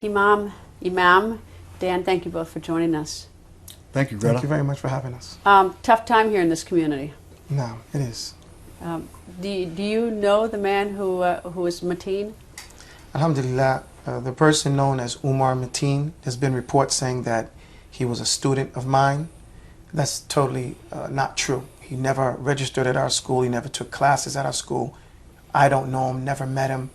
Imam, Dan, thank you both for joining us. Thank you, Gretta. Thank you very much for having us. Tough time here in this community. No, it is. Do you know the man who is Mateen? Alhamdulillah, the person known as Umar Mateen, there's been reports saying that he was a student of mine. That's totally not true. He never registered at our school. He never took classes at our school. I don't know him, never met him.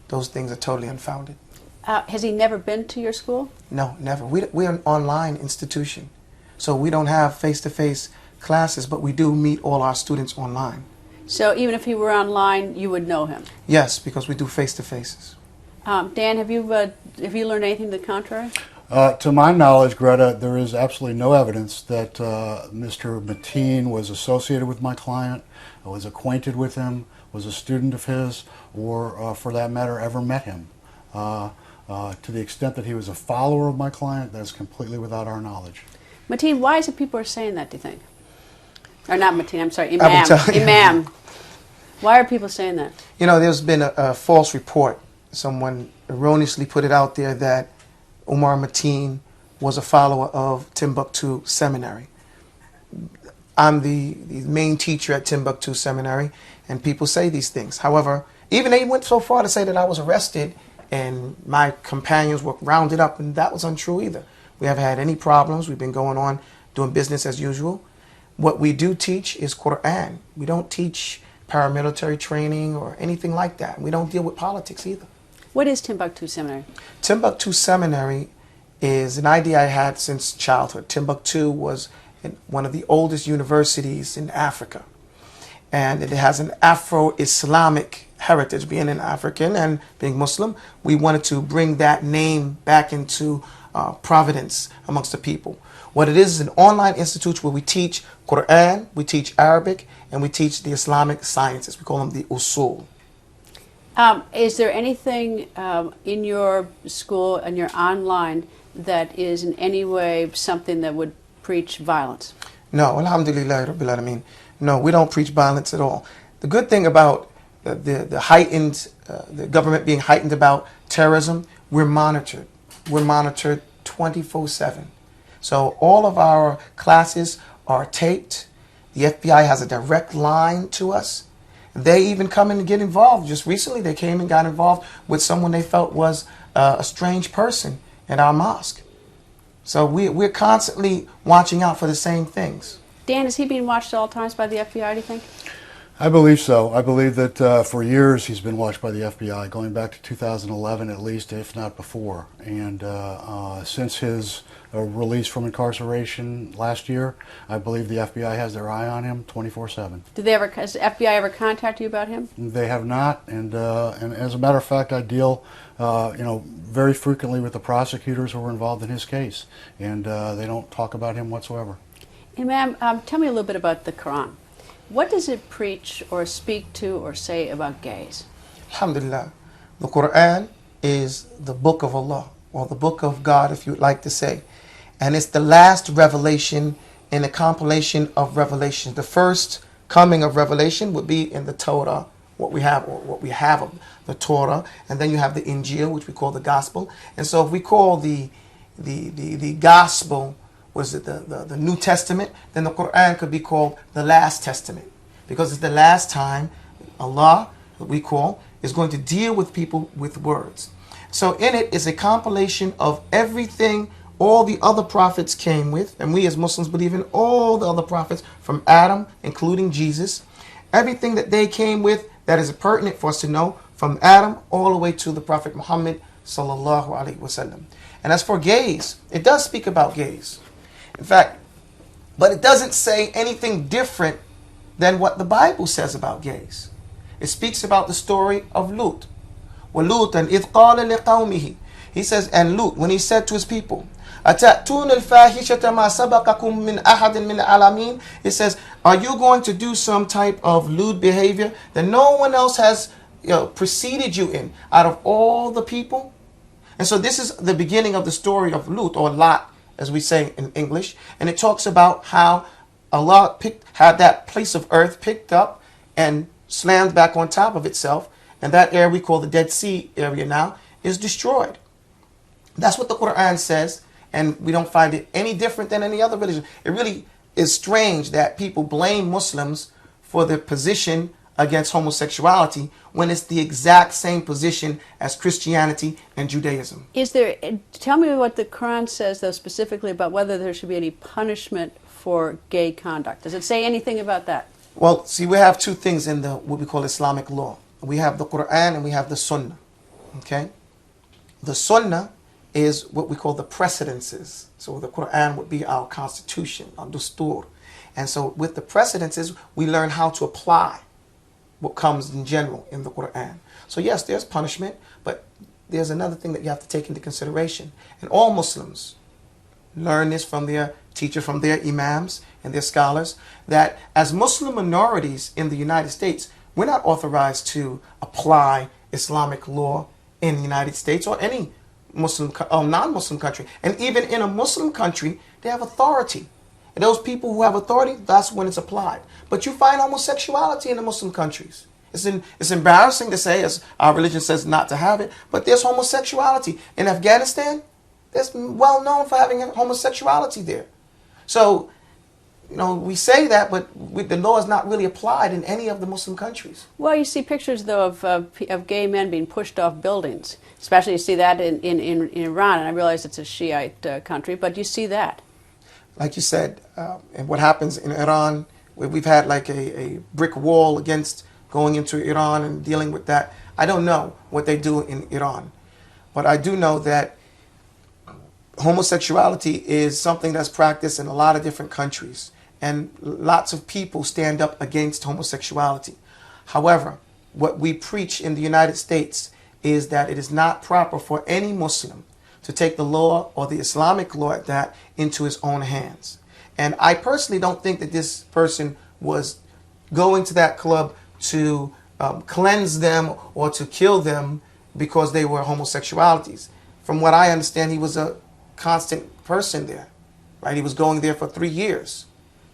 Those things are totally unfounded. Has he never been to your school? No, never. We're an online institution. So we don't have face-to-face classes, but we do meet all our students online. So even if he were online, you would know him? Yes, because we do face-to-faces. Dan, have you learned anything to the contrary? To my knowledge, Gretta, there is absolutely no evidence that Mr. Mateen was associated with my client, was acquainted with him, was a student of his, or for that matter, ever met him. To the extent that he was a follower of my client, that's completely without our knowledge. Mateen, why is it people are saying that, do you think? Or not Mateen, I'm sorry, Imam. Imam. Why are people saying that? You know, there's been a false report. Someone erroneously put it out there that Umar Mateen was a follower of Timbuktu Seminary. I'm the main teacher at Timbuktu Seminary, and people say these things. However, even they went so far to say that I was arrested and my companions were rounded up, and that was untrue either. We haven't had any problems. We've been going on doing business as usual. What we do teach is Quran. We don't teach paramilitary training or anything like that. We don't deal with politics either. What is Timbuktu Seminary? Timbuktu Seminary is an idea I had since childhood. Timbuktu was one of the oldest universities in Africa. And it has an Afro-Islamic heritage. Being an African and being Muslim, we wanted to bring that name back into providence amongst the people. What it is an online institute where we teach Quran, we teach Arabic, and we teach the Islamic sciences. We call them the usul. Is there anything in your school and your online that is in any way something that would preach violence? No, alhamdulillah, rabbil alameen. No, we don't preach violence at all. The good thing about the heightened, the government being heightened about terrorism, we're monitored. We're monitored 24/7. So all of our classes are taped. The FBI has a direct line to us. They even come in and get involved. Just recently they came and got involved with someone they felt was a strange person in our mosque. So we're constantly watching out for the same things. Dan, is he being watched at all times by the FBI, do you think? I believe so. I believe that for years he's been watched by the FBI, going back to 2011 at least, if not before. And since his release from incarceration last year, I believe the FBI has their eye on him 24/7. Has the FBI ever contacted you about him? They have not, and as a matter of fact, I deal, very frequently with the prosecutors who were involved in his case, and they don't talk about him whatsoever. Imam, tell me a little bit about the Quran. What does it preach or speak to or say about gays? Alhamdulillah. The Quran is the book of Allah, or the book of God, if you'd like to say. And it's the last revelation in a compilation of revelations. The first coming of revelation would be in the Torah, what we have of the Torah, and then you have the Injil, which we call the Gospel. And so if we call the Gospel, was it the New Testament, then the Quran could be called the Last Testament, because it's the last time Allah, what we call, is going to deal with people with words. So in it is a compilation of everything all the other prophets came with, and we as Muslims believe in all the other prophets from Adam, including Jesus. Everything that they came with that is pertinent for us to know, from Adam all the way to the Prophet Muhammad sallallahu alaihi wasallam. And as for gays, it does speak about gays. In fact, but it doesn't say anything different than what the Bible says about gays. It speaks about the story of Lut. وَلُوتًا إِذْ قَالَ لِقَوْمِهِ. He says, and Lut, when he said to his people, أَتَأْتُونَ الْفَاحِشَةَ مَا سَبَقَكُم مِّنْ أَحَدٍ مِّنَ الْعَالَمِينَ. It says, are you going to do some type of lewd behavior that no one else has preceded you in out of all the people? And so this is the beginning of the story of Lut, or Lot, as we say in English, and it talks about how Allah had that place of earth picked up and slammed back on top of itself, and that area we call the Dead Sea area now is destroyed. That's what the Quran says, and we don't find it any different than any other religion. It really is strange that people blame Muslims for their position against homosexuality when it's the exact same position as Christianity and Judaism. Is there? Tell me what the Quran says, though, specifically about whether there should be any punishment for gay conduct. Does it say anything about that? Well, see, we have two things in the what we call Islamic law. We have the Quran and we have the Sunnah. Okay, the Sunnah is what we call the precedences. So the Quran would be our constitution, our dustur. And so with the precedences, we learn how to apply what comes in general in the Quran. So yes, there's punishment, but there's another thing that you have to take into consideration. And all Muslims learn this from their teachers, from their imams and their scholars, that as Muslim minorities in the United States, we're not authorized to apply Islamic law in the United States or any Muslim or non-Muslim country. And even in a Muslim country, they have authority. And those people who have authority, that's when it's applied. But you find homosexuality in the Muslim countries. It's embarrassing to say, as our religion says not to have it, but there's homosexuality. In Afghanistan, it's well known for having homosexuality there. So, we say that, but the law is not really applied in any of the Muslim countries. Well, you see pictures, though, of gay men being pushed off buildings. Especially you see that in Iran, and I realize it's a Shiite country, but you see that. Like you said, and what happens in Iran, where we've had like a brick wall against going into Iran and dealing with that. I don't know what they do in Iran, but I do know that homosexuality is something that's practiced in a lot of different countries, and lots of people stand up against homosexuality. However, what we preach in the United States is that it is not proper for any Muslim to take the law, or the Islamic law at that, into his own hands. And I personally don't think that this person was going to that club to cleanse them or to kill them because they were homosexualities. From what I understand, he was a constant person there, right? He was going there for 3 years.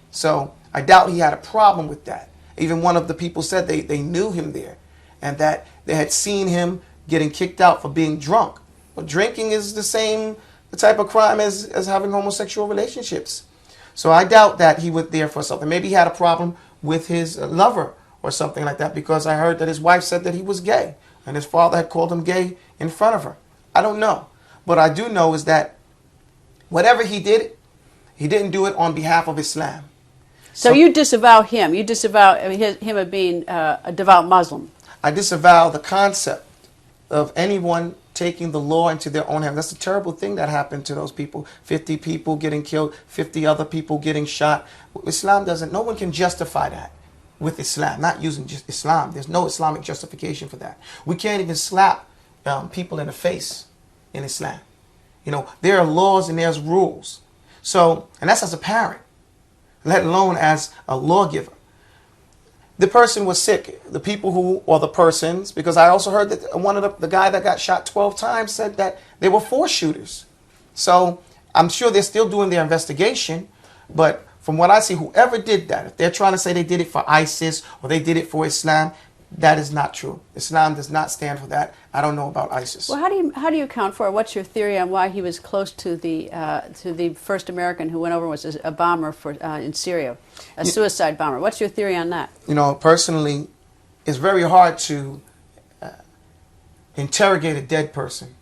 So I doubt he had a problem with that. Even one of the people said they knew him there and that they had seen him getting kicked out for being drunk. But drinking is the type of crime as having homosexual relationships. So I doubt that he was there for something. Maybe he had a problem with his lover or something like that, because I heard that his wife said that he was gay and his father had called him gay in front of her. I don't know. But I do know is that whatever he did, he didn't do it on behalf of Islam. So you disavow him. You disavow him of being a devout Muslim. I disavow the concept of anyone taking the law into their own hands. That's a terrible thing that happened to those people. 50 people getting killed, 50 other people getting shot. Islam doesn't, no one can justify that with Islam, not using just Islam. There's no Islamic justification for that. We can't even slap people in the face in Islam. There are laws and there's rules. So, and that's as a parent, let alone as a lawgiver. The person was sick. The people who, or the persons, because I also heard that one of the guy that got shot 12 times said that they were 4 shooters. So I'm sure they're still doing their investigation. But from what I see, whoever did that, if they're trying to say they did it for ISIS or they did it for Islam, that is not true. Islam does not stand for that. I don't know about ISIS. Well, how do you account for it? What's your theory on why he was close to the first American who went over and was a bomber in Syria, a suicide bomber? What's your theory on that? Personally, it's very hard to interrogate a dead person.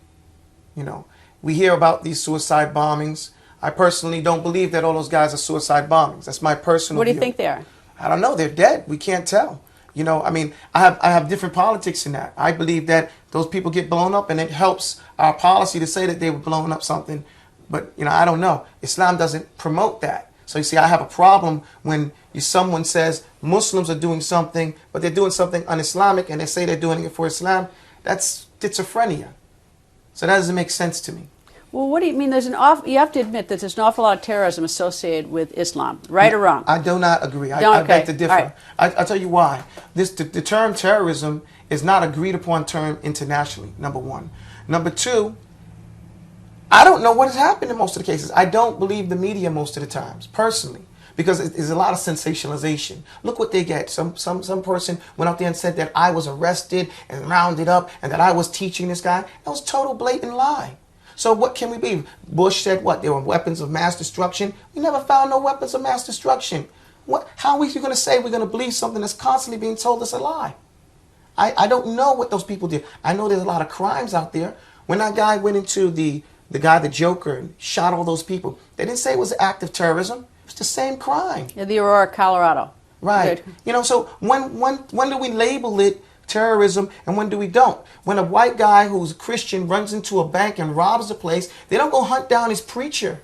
We hear about these suicide bombings. I personally don't believe that all those guys are suicide bombings. That's my personal view. What do you think they are? I don't know. They're dead. We can't tell. I have different politics in that. I believe that those people get blown up and it helps our policy to say that they were blowing up something. But, I don't know. Islam doesn't promote that. So you see, I have a problem when someone says Muslims are doing something, but they're doing something un-Islamic and they say they're doing it for Islam. That's schizophrenia. So that doesn't make sense to me. Well, what do you mean? You have to admit that there's an awful lot of terrorism associated with Islam, right or wrong? I do not agree. I beg to differ. Right. I'll tell you why. The term terrorism is not agreed upon term internationally, number one. Number two, I don't know what has happened in most of the cases. I don't believe the media most of the times, personally, because there's a lot of sensationalization. Look what they get. Some person went out there and said that I was arrested and rounded up and that I was teaching this guy. That was total blatant lie. So what can we believe? Bush said what? There were weapons of mass destruction. We never found no weapons of mass destruction. What? How are you going to say we're going to believe something that's constantly being told us a lie? I don't know what those people did. I know there's a lot of crimes out there. When that guy went into the Joker, and shot all those people, they didn't say it was an act of terrorism. It was the same crime. Yeah, the Aurora, Colorado. Right. Good. You know, so when do we label it terrorism and when do we don't? When a white guy who's a Christian runs into a bank and robs the place, they don't go hunt down his preacher.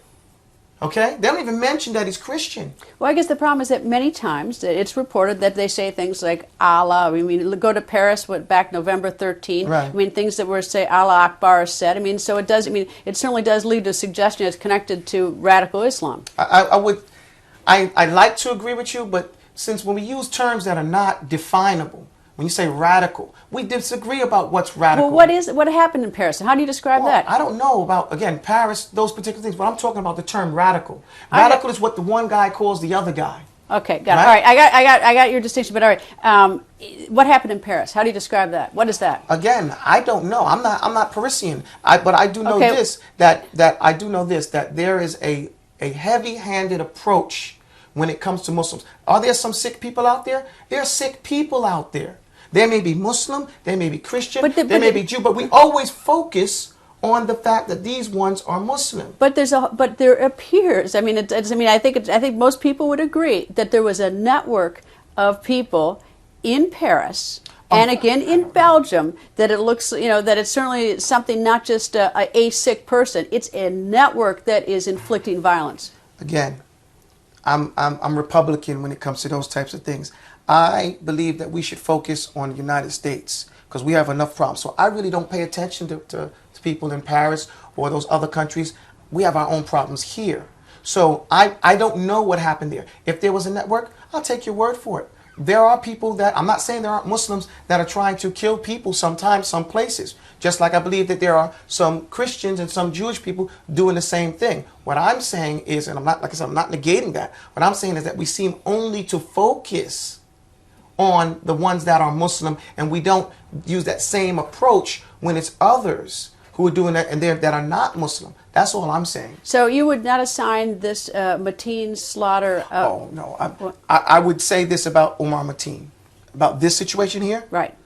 Okay? They don't even mention that he's Christian. Well, I guess the problem is that many times it's reported that they say things like Allah. I mean, go to Paris, back November 13. Right. I mean, things that were say Allah Akbar is said. I mean, so it does. I mean, it certainly does lead to a suggestion it's connected to radical Islam. I'd like to agree with you, but since when we use terms that are not definable, when you say radical, we disagree about what's radical. Well, what happened in Paris? How do you describe Well, that? I don't know about, again, Paris, those particular things, but I'm talking about the term radical. Radical is what the one guy calls the other guy. Okay, got it. Right? All right, I got your distinction, but all right. What happened in Paris? How do you describe that? What is that? Again, I don't know. I'm not Parisian. But I do know Okay. this, that there is a heavy-handed approach when it comes to Muslims. Are there some sick people out there? There are sick people out there. There may be Muslim, there may be Christian, there may be Jew, but we always focus on the fact that these ones are Muslim. But there appears. I mean, I think most people would agree that there was a network of people in Paris and again in Belgium that it looks, that it's certainly something not just a sick person. It's a network that is inflicting violence. Again, I'm Republican when it comes to those types of things. I believe that we should focus on the United States because we have enough problems. So I really don't pay attention to people in Paris or those other countries. We have our own problems here. So I don't know what happened there. If there was a network, I'll take your word for it. There are people that, I'm not saying there aren't Muslims that are trying to kill people sometimes, some places. Just like I believe that there are some Christians and some Jewish people doing the same thing. What I'm saying is, and I'm not, like I said, I'm not negating that. What I'm saying is that we seem only to focus on the ones that are Muslim, and we don't use that same approach when it's others who are doing that and that are not Muslim. That's all I'm saying. So you would not assign this Mateen slaughter? Oh, no. I would say this about Omar Mateen. About this situation here. Right.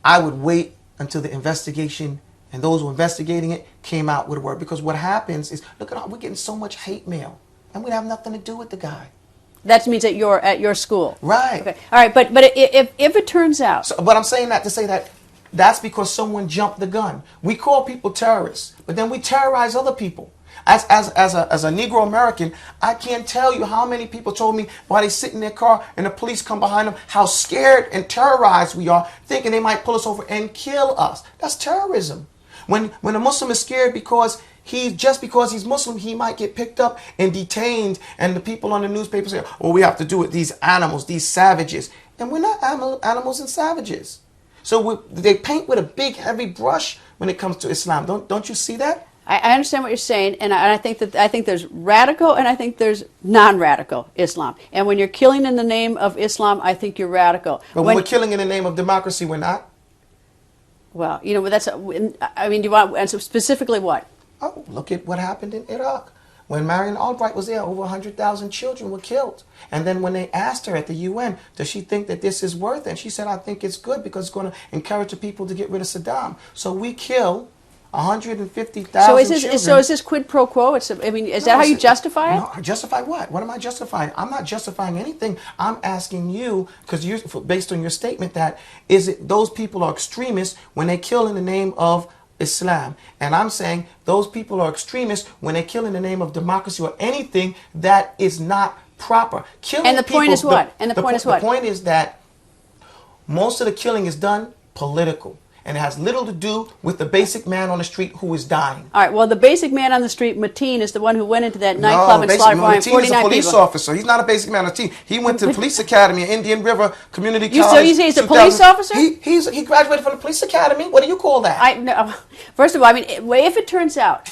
I would wait until the investigation and those who are investigating it came out with a word. Because what happens is, look at all, we're getting so much hate mail. And we have nothing to do with the guy. That means at your school. Right. Okay. All right, but if it turns out. So, but I'm saying that to say that that's because someone jumped the gun. We call people terrorists, but then we terrorize other people. As a Negro American, I can't tell you how many people told me while they sit in their car and the police come behind them, how scared and terrorized we are, thinking they might pull us over and kill us. That's terrorism. When a Muslim is scared because he's Muslim, he might get picked up and detained, and the people on the newspaper say, "Oh, we have to do it. These animals, these savages," and we're not animals and savages. So they paint with a big, heavy brush when it comes to Islam. Don't you see that? I understand what you're saying, and I think there's radical and I think there's non-radical Islam. And when you're killing in the name of Islam, I think you're radical. But when we're killing in the name of democracy, we're not. Well, that's. I mean, do you want, and so specifically what? Oh, look at what happened in Iraq. When Marion Albright was there, over 100,000 children were killed. And then when they asked her at the UN, does she think that this is worth it? And she said, I think it's good because it's going to encourage the people to get rid of Saddam. So we kill 150,000 children. So is this quid pro quo? Is that how you justify it? No, justify what? What am I justifying? I'm not justifying anything. I'm asking you, because based on your statement, that is it those people are extremists when they kill in the name of Islam. And I'm saying those people are extremists when they kill in the name of democracy or anything that is not proper. Killing and the point is what? The point is that most of the killing is done political. And it has little to do with the basic man on the street who is dying. All right. Well, the basic man on the street, Mateen, is the one who went into that nightclub and slaughtered 49 people. Mateen is a police officer. He's not a basic man on the street. He went to the police academy at Indian River Community College. So you say he's a police officer? He graduated from the police academy. What do you call that? No. First of all, if it turns out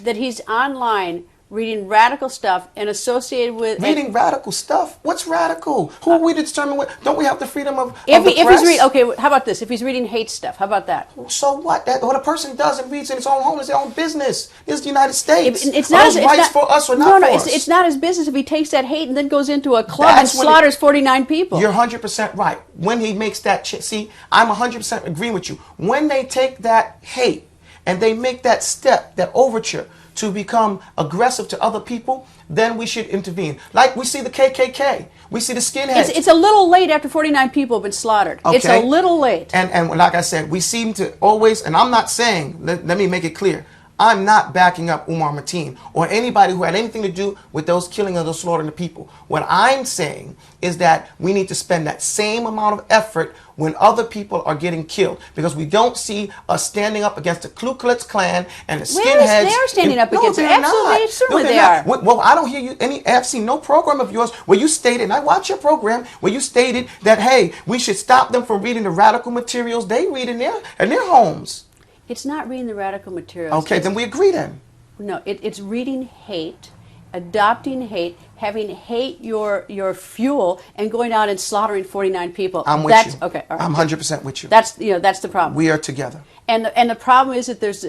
that he's online reading radical stuff and associated with Reading radical stuff? What's radical? Who are we to determine what? Don't we have the freedom of if the press? he's reading, okay, how about this? If he's reading hate stuff, how about that? So what? What a person does and reads in his own home is their own business. This is the United States. It's Are not those rights for us or not for us? it's not his business if he takes that hate and then goes into a club That's and when slaughters 49 people. You're 100% right. When he makes that, see, I'm 100% agreeing with you. When they take that hate and they make that step, that overture to become aggressive to other people, then we should intervene. Like we see the KKK, we see the skinheads. It's a little late after 49 people have been slaughtered. Okay. It's a little late. And like I said, we seem to always, and I'm not saying, let me make it clear, I'm not backing up Umar Mateen or anybody who had anything to do with those killing or those slaughtering the people. What I'm saying is that we need to spend that same amount of effort when other people are getting killed, because we don't see us standing up against the Ku Klux Klan and the skinheads. They're standing up against it. they're Absolutely, not. certainly they're they not. are. Well, I don't hear you I've seen no program of yours where you stated, and I watch your program, where you stated that, hey, we should stop them from reading the radical materials they read in their homes. It's not reading the radical materials. Okay, then we agree then. No, it's reading hate, adopting hate, having hate your fuel, and going out and slaughtering 49 people. I'm with you. Okay, all right. I'm 100% with you. That's the problem. We are together. And the problem is that there's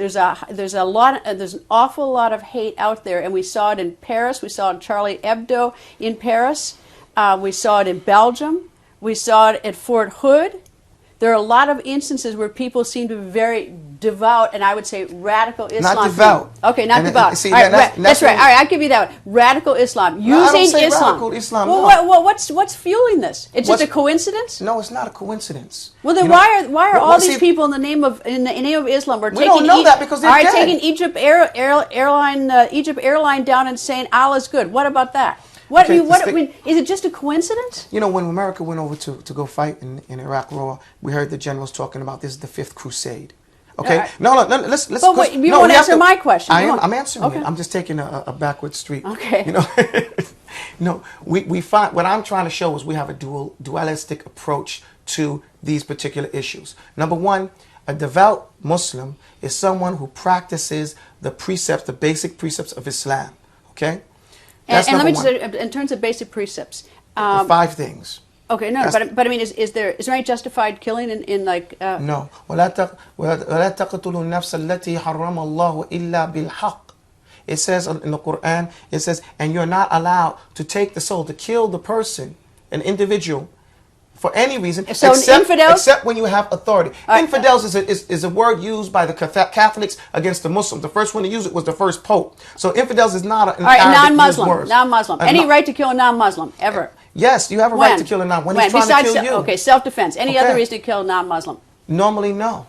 an awful lot of hate out there, and we saw it in Paris. We saw it in Charlie Hebdo in Paris. We saw it in Belgium. We saw it at Fort Hood. There are a lot of instances where people seem to be very devout, and I would say radical Islam. Not devout. Okay, not devout. See, all right, that's right. All right, I'll give you that one. Radical Islam. No, I don't Using say Islam. radical Islam, Well, no. what's fueling this? It's just a coincidence? No, it's not a coincidence. Well, then You know, why are well, all see, these people in the name of Islam are We taking don't know that because they're dead. taking Egypt airline down and saying Allah's good? What about that? Okay, Is it just a coincidence? You know, when America went over to go fight in Iraq War, we heard the generals talking about this is the fifth crusade. Okay, right. no, let's. But wait, you won't answer my question. I'm answering Okay. it. I'm just taking a backward street. Okay. You know, no, we find what I'm trying to show is we have a dualistic approach to these particular issues. Number one, a devout Muslim is someone who practices the precepts, the basic precepts of Islam. Okay. And let me one. just say, in terms of basic precepts. The 5 things. Okay, no, but I mean, is there any justified killing in like? No. ولا تقتلوا النفس التي حرم الله إلا بالحق. It says in the Quran, it says, and you're not allowed to take the soul, to kill the person, an individual, for any reason, So except when you have authority. Right. Infidels is a word used by the Catholics against the Muslims. The first one to use it was the first Pope. So infidels is not an All right, Arabic used non-Muslim. word. Non-Muslim. Any right to kill a non-Muslim ever? Yes, you have a right to kill a non. When he's trying to kill you. Okay, self-defense. Any Okay. other reason to kill a non-Muslim? Normally, no.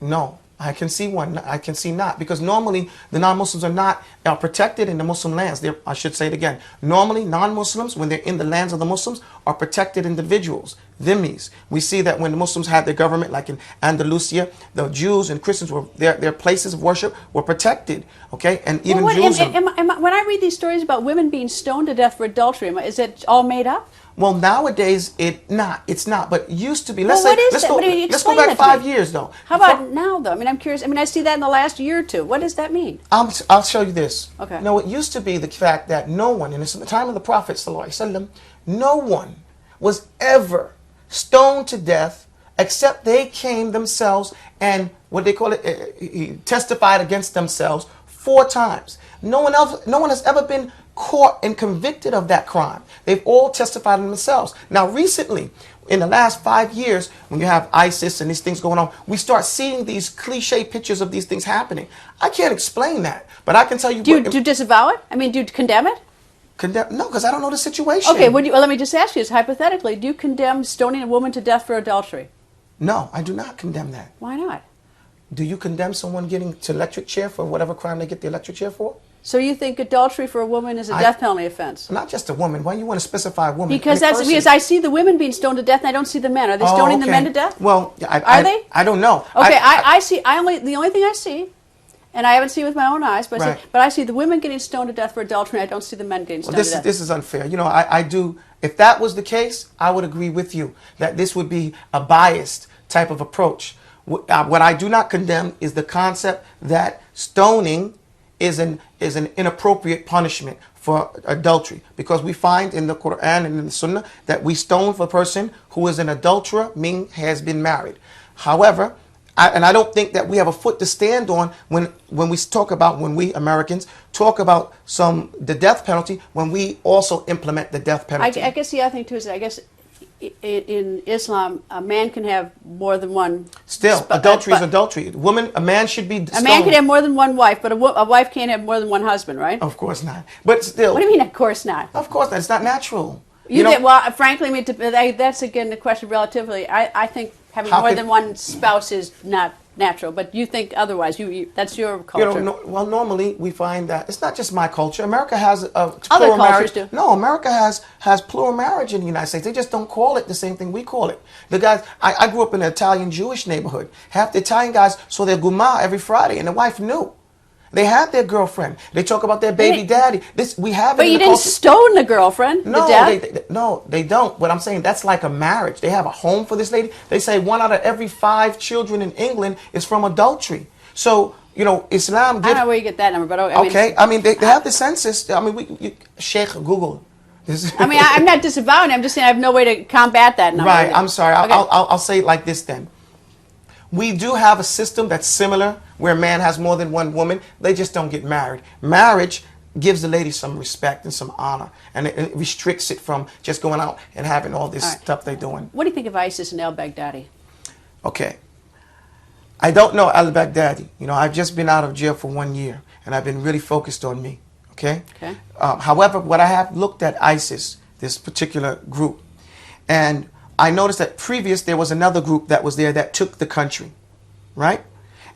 No. I can see one. I can see not. Because normally, the non-Muslims are protected in the Muslim lands. I should say it again. Normally, non-Muslims, when they're in the lands of the Muslims, are protected individuals, dhimmis. We see that when the Muslims had their government, like in Andalusia, the Jews and Christians, their places of worship were protected. Okay? And even Jews. When I read these stories about women being stoned to death for adultery, is it all made up? Well, nowadays it's not, but it used to be. Let's Let's go back 5 years though. How about now though? I mean, I'm curious. I mean, I see that in the last year or two. What does that mean? I'll show you this. Okay. No, it used to be the fact that no one, in the time of the Prophet ﷺ, no one was ever stoned to death except they came themselves and what they call it, testified against themselves 4 times. No one has ever been caught and convicted of that crime. They've all testified in themselves. Now, recently, in the last 5 years, when you have ISIS and these things going on, we start seeing these cliche pictures of these things happening. I can't explain that, but I can tell you. Do you disavow it? I mean, do you condemn it? No, because I don't know the situation. Okay, let me just ask you this hypothetically. Do you condemn stoning a woman to death for adultery? No, I do not condemn that. Why not? Do you condemn someone getting to electric chair for whatever crime they get the electric chair for? So you think adultery for a woman is a death penalty offense? Not just a woman. Why do you want to specify a woman? Because I see the women being stoned to death, and I don't see the men. Are they stoning the men to death? Well, are they? I don't know. Okay, the only thing I see, and I haven't seen it with my own eyes, but I see the women getting stoned to death for adultery. And I don't see the men getting stoned to death. This is unfair. You know, I do. If that was the case, I would agree with you that this would be a biased type of approach. What I do not condemn is the concept that stoning is an inappropriate punishment for adultery, because we find in the Quran and in the Sunnah that we stone for a person who is an adulterer, meaning has been married. However, I don't think that we have a foot to stand on when we talk about, when we Americans talk about the death penalty, when we also implement the death penalty. I guess the other thing too is, I guess in Islam, a man can have more than one. Still, adultery is adultery. A man should be stoned. A man can have more than one wife, but a wife can't have more than one husband, right? Of course not. But still. What do you mean, of course not? Of course not. It's not natural. Well, frankly, I mean, that's again the question relatively. I think having more than one spouse is not natural, but you think otherwise. That's your culture. Well, normally we find that it's not just my culture. America has other plural cultures marriage. do. No, America has plural marriage in the United States. They just don't call it the same thing we call it. The guys, I grew up in an Italian Jewish neighborhood. Half the Italian guys saw their guma every Friday, and the wife knew. They had their girlfriend. They talk about their baby daddy. We have. But you didn't stone the girlfriend. No, the dad? no, they don't. But I'm saying that's like a marriage. They have a home for this lady. They say 1 out of every 5 children in England is from adultery. So Islam. I don't know where you get that number, but I mean, they have the census. I mean, Sheikh Google. I mean, I'm not disavowing it. I'm just saying I have no way to combat that number. Right. I'm sorry. Okay. I'll say it like this then. We do have a system that's similar where a man has more than one woman. They just don't get married. Marriage gives the lady some respect and some honor, and it restricts it from just going out and having all this stuff they're doing. What do you think of ISIS and al-Baghdadi? Okay. I don't know al-Baghdadi. I've just been out of jail for 1 year, and I've been really focused on me. Okay? However, what I have looked at ISIS, this particular group, and I noticed that there was another group that was there that took the country, right?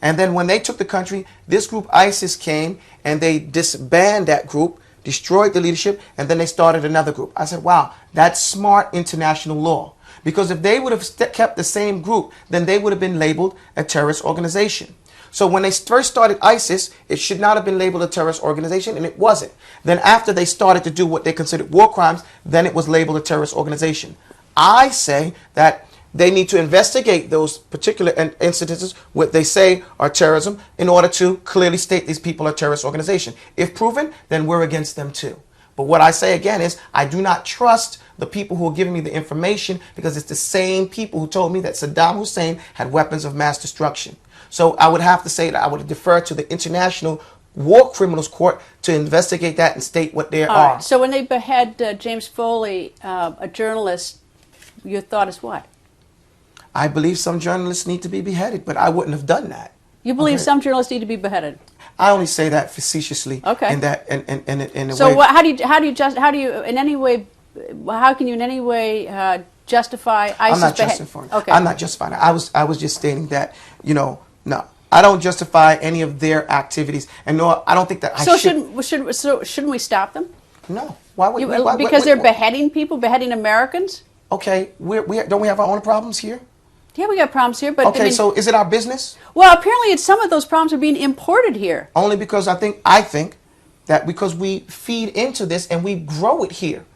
And then when they took the country, this group ISIS came and they disbanded that group, destroyed the leadership, and then they started another group. I said, wow, that's smart international law. Because if they would have kept the same group, then they would have been labeled a terrorist organization. So when they first started ISIS, it should not have been labeled a terrorist organization, and it wasn't. Then after they started to do what they considered war crimes, then it was labeled a terrorist organization. I say that they need to investigate those particular incidences, what they say are terrorism, in order to clearly state these people are terrorist organization. If proven, then we're against them too. But what I say again is I do not trust the people who are giving me the information, because it's the same people who told me that Saddam Hussein had weapons of mass destruction. So I would have to say that I would defer to the International War Criminals Court to investigate that and state what they are. Right. So when they behead James Foley, a journalist, your thought is what? I believe some journalists need to be beheaded, but I wouldn't have done that. You believe some journalists need to be beheaded? I only say that facetiously. Okay. In a so way. How can you in any way justify ISIS? I'm not justifying. Okay. I'm not justifying it. I was just stating that no, I don't justify any of their activities, and no, I don't think that I should. Shouldn't we stop them? No. Why would because they're beheading people, beheading Americans? Okay, don't we have our own problems here? Yeah, we got problems here, but okay. So is it our business? Well, apparently, some of those problems are being imported here. Only because I think that because we feed into this and we grow it here,